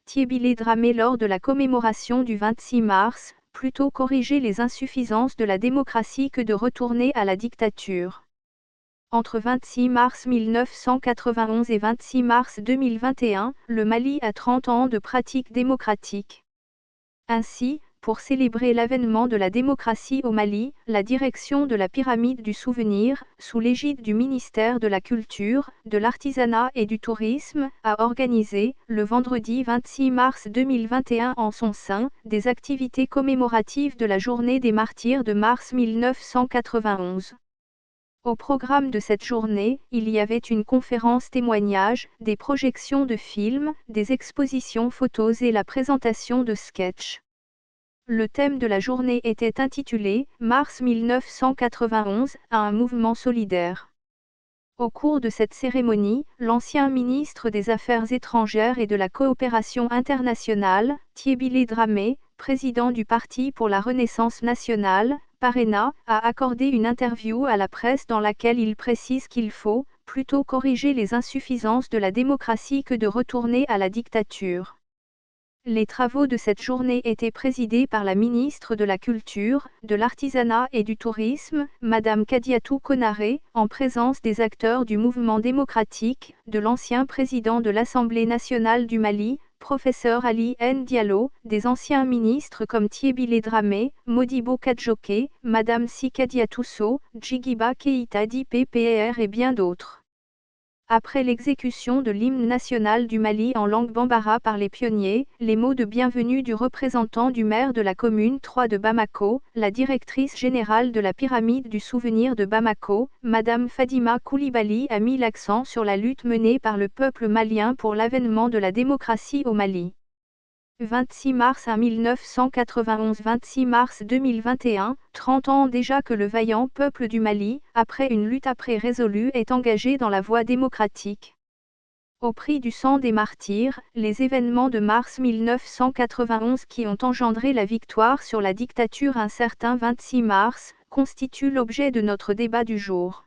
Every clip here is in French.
Thiebilé Dramé lors de la commémoration du 26 mars, plutôt corriger les insuffisances de la démocratie que de retourner à la dictature. Entre 26 mars 1991 et 26 mars 2021, le Mali a 30 ans de pratiques démocratiques. Ainsi, pour célébrer l'avènement de la démocratie au Mali, la direction de la Pyramide du Souvenir, sous l'égide du ministère de la Culture, de l'Artisanat et du Tourisme, a organisé, le vendredi 26 mars 2021 en son sein, des activités commémoratives de la Journée des Martyrs de mars 1991. Au programme de cette journée, il y avait une conférence témoignage, des projections de films, des expositions photos et la présentation de sketchs. Le thème de la journée était intitulé « Mars 1991 à un mouvement solidaire ». Au cours de cette cérémonie, l'ancien ministre des Affaires étrangères et de la coopération internationale, Thiebilé Dramé, président du Parti pour la Renaissance nationale, PARENA, a accordé une interview à la presse dans laquelle il précise qu'il faut, plutôt corriger les insuffisances de la démocratie que de retourner à la dictature. Les travaux de cette journée étaient présidés par la ministre de la Culture, de l'Artisanat et du Tourisme, Madame Kadiatou Konaré, en présence des acteurs du mouvement démocratique, de l'ancien président de l'Assemblée nationale du Mali, professeur Ali N. Diallo, des anciens ministres comme Thiebilé Dramé, Modibo Kadjoké, Madame Si Kadiatou Sow, Djigiba Keïta d'IPPR et bien d'autres. Après l'exécution de l'hymne national du Mali en langue bambara par les pionniers, les mots de bienvenue du représentant du maire de la commune 3 de Bamako, la directrice générale de la Pyramide du Souvenir de Bamako, Madame Fadima Koulibaly a mis l'accent sur la lutte menée par le peuple malien pour l'avènement de la démocratie au Mali. 26 mars 1991 – 26 mars 2021, 30 ans déjà que le vaillant peuple du Mali, après une lutte résolue, est engagé dans la voie démocratique. Au prix du sang des martyrs, les événements de mars 1991 qui ont engendré la victoire sur la dictature un certain 26 mars, constituent l'objet de notre débat du jour.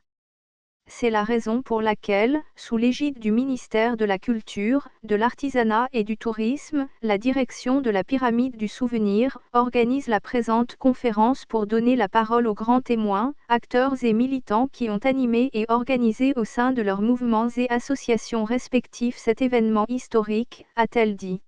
C'est la raison pour laquelle, sous l'égide du ministère de la Culture, de l'Artisanat et du Tourisme, la direction de la Pyramide du Souvenir organise la présente conférence pour donner la parole aux grands témoins, acteurs et militants qui ont animé et organisé au sein de leurs mouvements et associations respectifs cet événement historique, a-t-elle dit.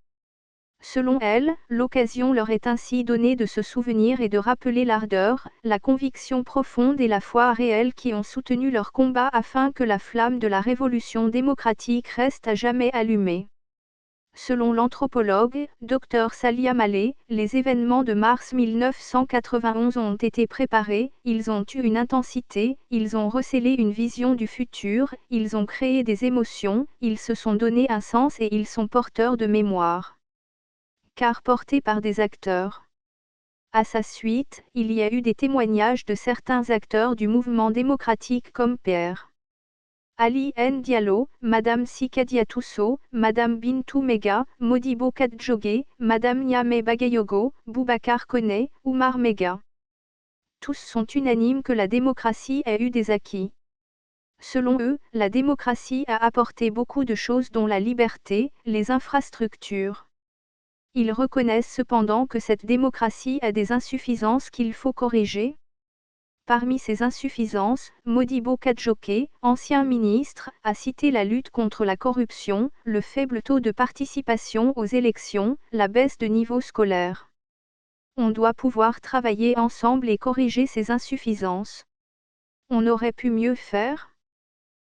Selon elle, l'occasion leur est ainsi donnée de se souvenir et de rappeler l'ardeur, la conviction profonde et la foi réelle qui ont soutenu leur combat afin que la flamme de la révolution démocratique reste à jamais allumée. Selon l'anthropologue, Dr Salia Malé, les événements de mars 1991 ont été préparés, ils ont eu une intensité, ils ont recélé une vision du futur, ils ont créé des émotions, ils se sont donné un sens et ils sont porteurs de mémoire. Car porté par des acteurs. À sa suite, il y a eu des témoignages de certains acteurs du mouvement démocratique comme Pr. Ali N. Diallo, Madame Si Kadiatou Sow, Madame Bintou Mega, Modibo Kadjogué, Madame Niamey Bagayogo, Boubacar Koné, Oumar Mega. Tous sont unanimes que la démocratie a eu des acquis. Selon eux, la démocratie a apporté beaucoup de choses dont la liberté, les infrastructures. Ils reconnaissent cependant que cette démocratie a des insuffisances qu'il faut corriger. Parmi ces insuffisances, Modibo Kadjoké, ancien ministre, a cité la lutte contre la corruption, le faible taux de participation aux élections, la baisse de niveau scolaire. On doit pouvoir travailler ensemble et corriger ces insuffisances. On aurait pu mieux faire,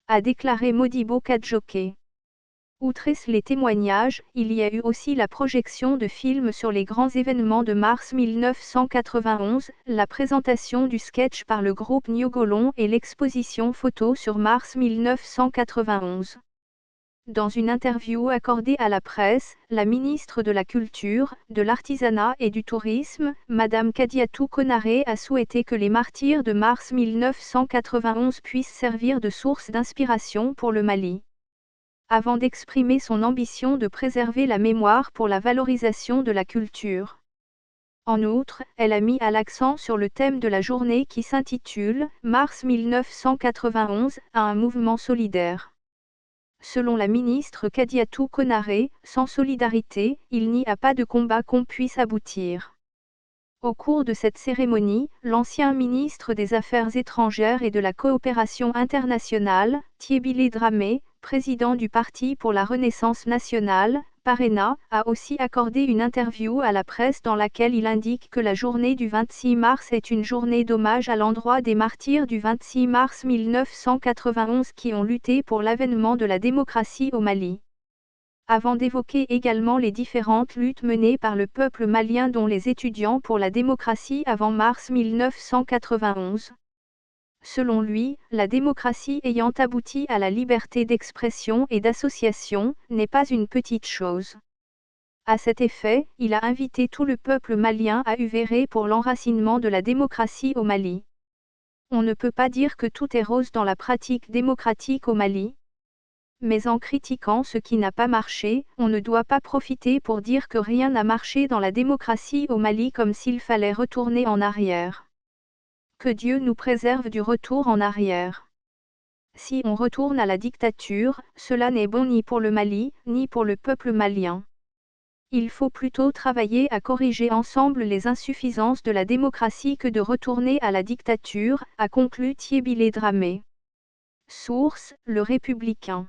a déclaré Modibo Kadjoké. Outre les témoignages, il y a eu aussi la projection de films sur les grands événements de mars 1991, la présentation du sketch par le groupe Niogolon et l'exposition photo sur mars 1991. Dans une interview accordée à la presse, la ministre de la Culture, de l'Artisanat et du Tourisme, Madame Kadiatou Konaré a souhaité que les martyrs de mars 1991 puissent servir de source d'inspiration pour le Mali. Avant d'exprimer son ambition de préserver la mémoire pour la valorisation de la culture. En outre, elle a mis l'accent sur le thème de la journée qui s'intitule « Mars 1991 à un mouvement solidaire ». Selon la ministre Kadiatou Konaré, sans solidarité, il n'y a pas de combat qu'on puisse aboutir. Au cours de cette cérémonie, l'ancien ministre des Affaires étrangères et de la coopération internationale, Thiébile Dramé, président du Parti pour la Renaissance nationale, PARENA, a aussi accordé une interview à la presse dans laquelle il indique que la journée du 26 mars est une journée d'hommage à l'endroit des martyrs du 26 mars 1991 qui ont lutté pour l'avènement de la démocratie au Mali. Avant d'évoquer également les différentes luttes menées par le peuple malien dont les étudiants pour la démocratie avant mars 1991. Selon lui, la démocratie ayant abouti à la liberté d'expression et d'association, n'est pas une petite chose. À cet effet, il a invité tout le peuple malien à œuvrer pour l'enracinement de la démocratie au Mali. On ne peut pas dire que tout est rose dans la pratique démocratique au Mali. Mais en critiquant ce qui n'a pas marché, on ne doit pas profiter pour dire que rien n'a marché dans la démocratie au Mali comme s'il fallait retourner en arrière. Que Dieu nous préserve du retour en arrière. Si on retourne à la dictature, cela n'est bon ni pour le Mali, ni pour le peuple malien. Il faut plutôt travailler à corriger ensemble les insuffisances de la démocratie que de retourner à la dictature, a conclu Thiébile Dramé. Source, Le Républicain.